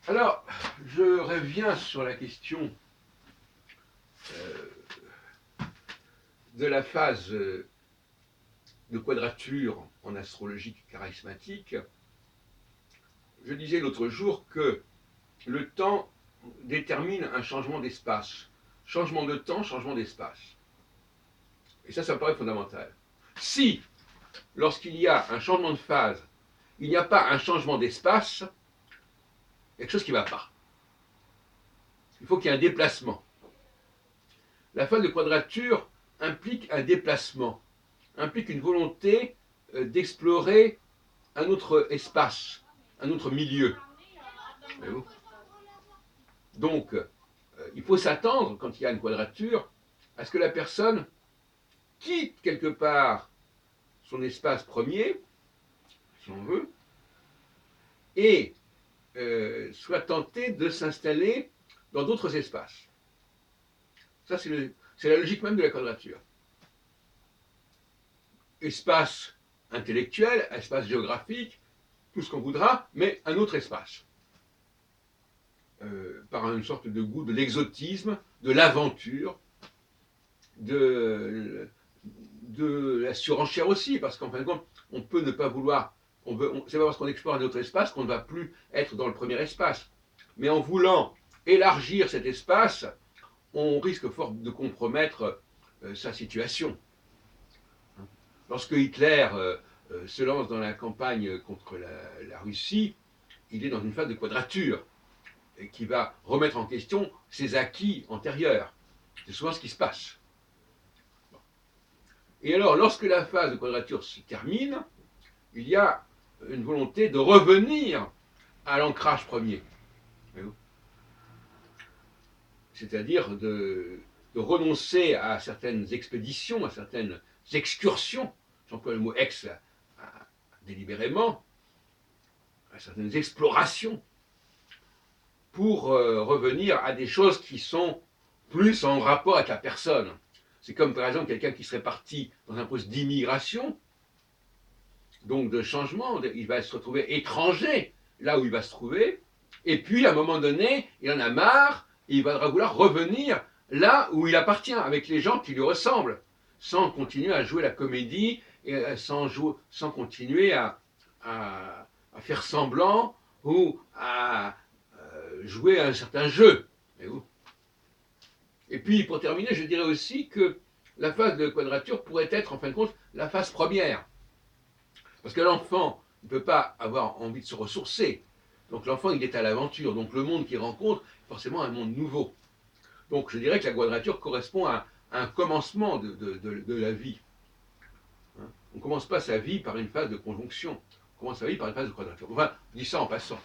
Alors, je reviens sur la question euh, de la phase de quadrature en astrologie charismatique. Je disais l'autre jour que le temps détermine un changement d'espace. Changement de temps, changement d'espace. Et ça me paraît fondamental. Si, lorsqu'il y a un changement de phase, il n'y a pas un changement d'espace, il y a quelque chose qui ne va pas. Il faut qu'il y ait un déplacement. La phase de quadrature implique un déplacement, implique une volonté d'explorer un autre espace, un autre milieu. Donc, il faut s'attendre, quand il y a une quadrature, à ce que la personne quitte quelque part son espace premier, si on veut, et soit tentée de s'installer dans d'autres espaces. Ça, c'est la logique même de la quadrature. Espace intellectuel, espace géographique, tout ce qu'on voudra, mais un autre espace. Par une sorte de goût de l'exotisme, de l'aventure, de la surenchère aussi, parce qu'en fin de compte, on peut ne pas vouloir, c'est pas parce qu'on explore un autre espace qu'on ne va plus être dans le premier espace. Mais en voulant élargir cet espace, on risque fort de compromettre sa situation. Lorsque Hitler se lance dans la campagne contre la Russie, il est dans une phase de quadrature et qui va remettre en question ses acquis antérieurs. C'est souvent ce qui se passe. Et alors, lorsque la phase de quadrature se termine, il y a une volonté de revenir à l'ancrage premier. C'est-à-dire de renoncer à certaines expéditions, à certaines excursions, j'emploie le mot ex délibérément, à certaines explorations, pour revenir à des choses qui sont plus en rapport avec la personne. C'est comme par exemple quelqu'un qui serait parti dans un poste d'immigration, donc de changement, il va se retrouver étranger là où il va se trouver, et puis à un moment donné, il en a marre, et il va vouloir revenir là où il appartient, avec les gens qui lui ressemblent, sans continuer à jouer la comédie, et sans continuer à faire semblant ou à jouer à un certain jeu. Et puis, pour terminer, je dirais aussi que la phase de quadrature pourrait être, en fin de compte, la phase première. Parce que l'enfant ne peut pas avoir envie de se ressourcer. Donc l'enfant, il est à l'aventure. Donc le monde qu'il rencontre, est forcément un monde nouveau. Donc je dirais que la quadrature correspond à un commencement de la vie. On ne commence pas sa vie par une phase de conjonction. On commence sa vie par une phase de quadrature. Enfin, je dis ça en passant.